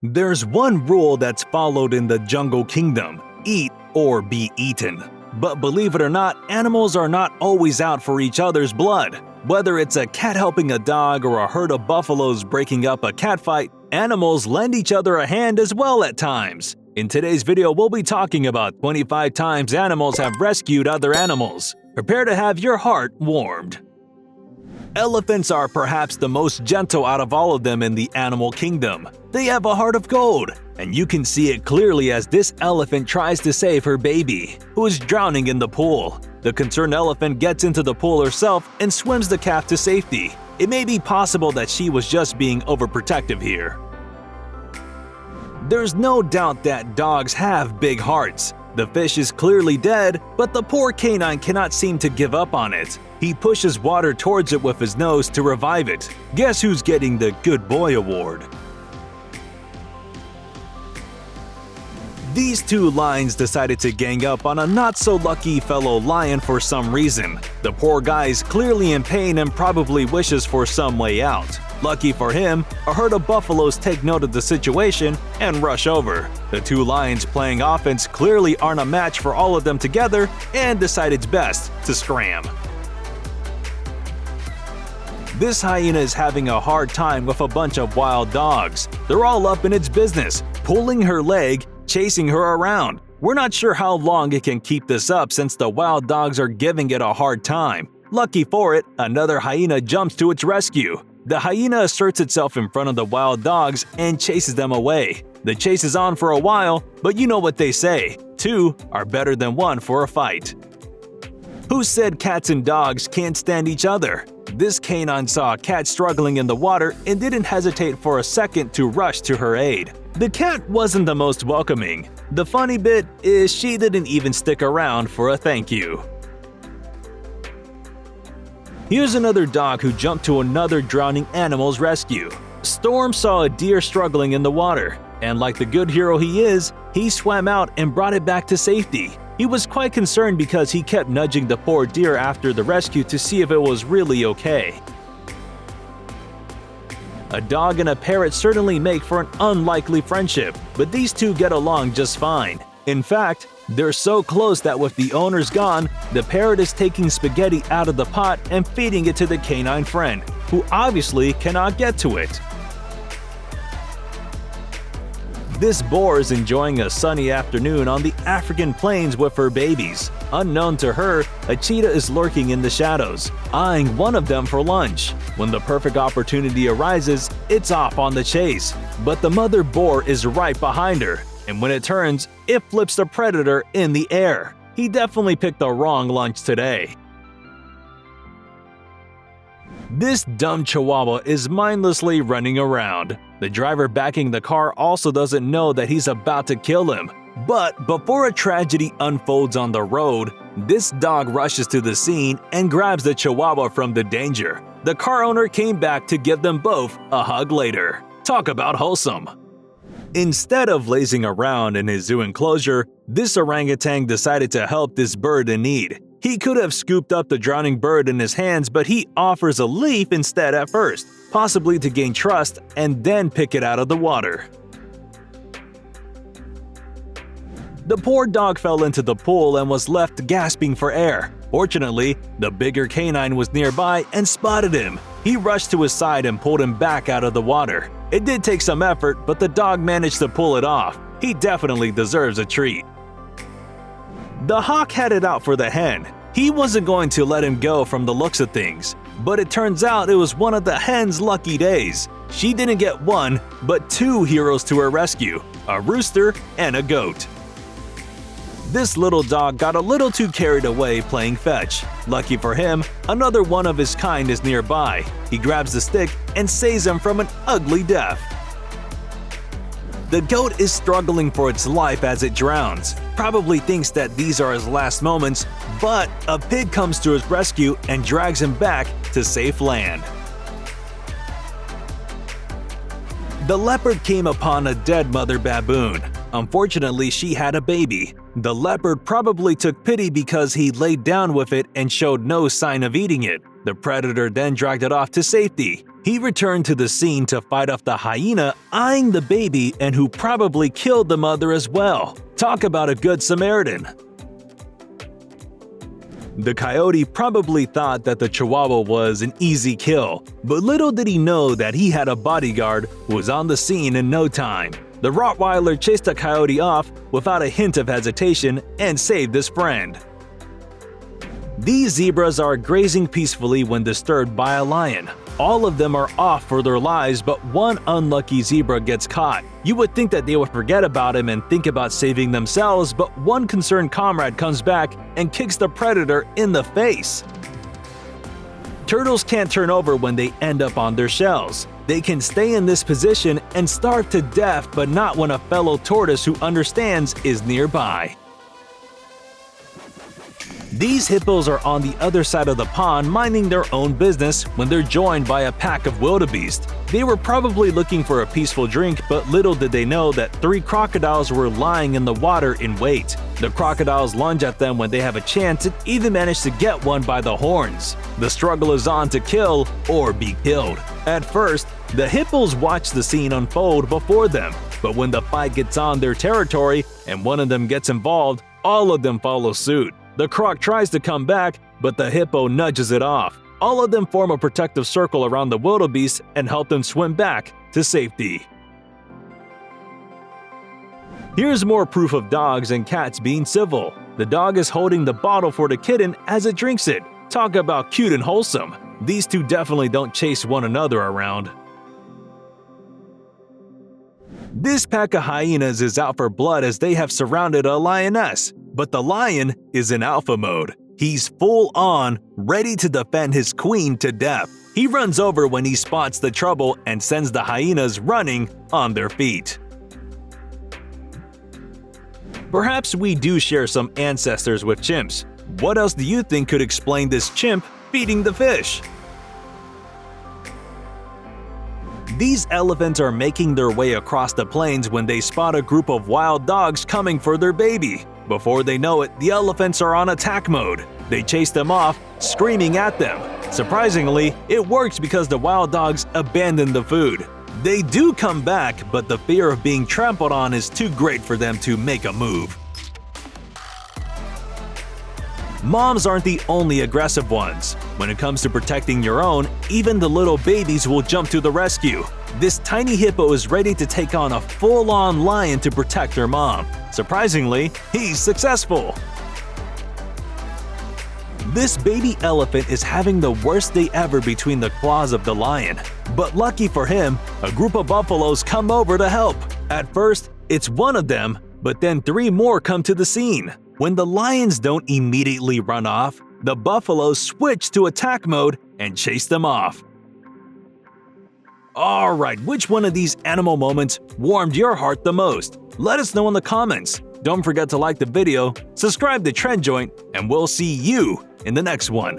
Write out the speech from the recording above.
There's one rule that's followed in the jungle kingdom: eat or be eaten. But believe it or not, animals are not always out for each other's blood. Whether it's a cat helping a dog or a herd of buffaloes breaking up a catfight, animals lend each other a hand as well at times. In today's video, we'll be talking about 25 times animals have rescued other animals. Prepare to have your heart warmed. Elephants are perhaps the most gentle out of all of them in the animal kingdom. They have a heart of gold, and you can see it clearly as this elephant tries to save her baby, who is drowning in the pool. The concerned elephant gets into the pool herself and swims the calf to safety. It may be possible that she was just being overprotective here. There's no doubt that dogs have big hearts. The fish is clearly dead, but the poor canine cannot seem to give up on it. He pushes water towards it with his nose to revive it. Guess who's getting the Good Boy Award? These two lions decided to gang up on a not-so-lucky fellow lion for some reason. The poor guy is clearly in pain and probably wishes for some way out. Lucky for him, a herd of buffaloes take note of the situation and rush over. The two lions playing offense clearly aren't a match for all of them together and decide it's best to scram. This hyena is having a hard time with a bunch of wild dogs. They're all up in its business, pulling her leg, chasing her around. We're not sure how long it can keep this up since the wild dogs are giving it a hard time. Lucky for it, another hyena jumps to its rescue. The hyena asserts itself in front of the wild dogs and chases them away. The chase is on for a while, but you know what they say: two are better than one for a fight. Who said cats and dogs can't stand each other? This canine saw a cat struggling in the water and didn't hesitate for a second to rush to her aid. The cat wasn't the most welcoming. The funny bit is she didn't even stick around for a thank you. Here's another dog who jumped to another drowning animal's rescue. Storm saw a deer struggling in the water, and like the good hero he is, he swam out and brought it back to safety. He was quite concerned because he kept nudging the poor deer after the rescue to see if it was really okay. A dog and a parrot certainly make for an unlikely friendship, but these two get along just fine. In fact, they're so close that with the owners gone, the parrot is taking spaghetti out of the pot and feeding it to the canine friend, who obviously cannot get to it. This boar is enjoying a sunny afternoon on the African plains with her babies. Unknown to her, a cheetah is lurking in the shadows, eyeing one of them for lunch. When the perfect opportunity arises, it's off on the chase. But the mother boar is right behind her, and when it turns, it flips the predator in the air. He definitely picked the wrong lunch today. This dumb chihuahua is mindlessly running around. The driver backing the car also doesn't know that he's about to kill him. But before a tragedy unfolds on the road, this dog rushes to the scene and grabs the chihuahua from the danger. The car owner came back to give them both a hug later. Talk about wholesome. Instead of lazing around in his zoo enclosure, this orangutan decided to help this bird in need. He could have scooped up the drowning bird in his hands, but he offers a leaf instead at first, possibly to gain trust and then pick it out of the water. The poor dog fell into the pool and was left gasping for air. Fortunately, the bigger canine was nearby and spotted him. He rushed to his side and pulled him back out of the water. It did take some effort, but the dog managed to pull it off. He definitely deserves a treat. The hawk had it out for the hen. He wasn't going to let him go from the looks of things, but it turns out it was one of the hen's lucky days. She didn't get one, but two heroes to her rescue: a rooster and a goat. This little dog got a little too carried away playing fetch. Lucky for him, another one of his kind is nearby. He grabs the stick and saves him from an ugly death. The goat is struggling for its life as it drowns. Probably thinks that these are his last moments, but a pig comes to his rescue and drags him back to safe land. The leopard came upon a dead mother baboon. Unfortunately, she had a baby. The leopard probably took pity because he laid down with it and showed no sign of eating it. The predator then dragged it off to safety. He returned to the scene to fight off the hyena eyeing the baby and who probably killed the mother as well. Talk about a good Samaritan. The coyote probably thought that the chihuahua was an easy kill, but little did he know that he had a bodyguard who was on the scene in no time. The Rottweiler chased the coyote off without a hint of hesitation and saved his friend. These zebras are grazing peacefully when disturbed by a lion. All of them are off for their lives, but one unlucky zebra gets caught. You would think that they would forget about him and think about saving themselves, but one concerned comrade comes back and kicks the predator in the face. Turtles can't turn over when they end up on their shells. They can stay in this position and starve to death, but not when a fellow tortoise who understands is nearby. These hippos are on the other side of the pond minding their own business when they're joined by a pack of wildebeest. They were probably looking for a peaceful drink, but little did they know that 3 crocodiles were lying in the water in wait. The crocodiles lunge at them when they have a chance and even manage to get one by the horns. The struggle is on to kill or be killed. At first, the hippos watch the scene unfold before them, but when the fight gets on their territory and one of them gets involved, all of them follow suit. The croc tries to come back, but the hippo nudges it off. All of them form a protective circle around the wildebeest and help them swim back to safety. Here's more proof of dogs and cats being civil. The dog is holding the bottle for the kitten as it drinks it. Talk about cute and wholesome. These two definitely don't chase one another around. This pack of hyenas is out for blood as they have surrounded a lioness, but the lion is in alpha mode. He's full on, ready to defend his queen to death. He runs over when he spots the trouble and sends the hyenas running on their feet. Perhaps we do share some ancestors with chimps. What else do you think could explain this chimp feeding the fish? These elephants are making their way across the plains when they spot a group of wild dogs coming for their baby. Before they know it, the elephants are on attack mode. They chase them off, screaming at them. Surprisingly, it works because the wild dogs abandon the food. They do come back, but the fear of being trampled on is too great for them to make a move. Moms aren't the only aggressive ones. When it comes to protecting your own, even the little babies will jump to the rescue. This tiny hippo is ready to take on a full-on lion to protect her mom. Surprisingly, he's successful. This baby elephant is having the worst day ever between the claws of the lion. But lucky for him, a group of buffaloes come over to help. At first, it's one of them, but then 3 more come to the scene. When the lions don't immediately run off, the buffaloes switch to attack mode and chase them off. Alright, which one of these animal moments warmed your heart the most? Let us know in the comments. Don't forget to like the video, subscribe to Trend Joint, and we'll see you in the next one.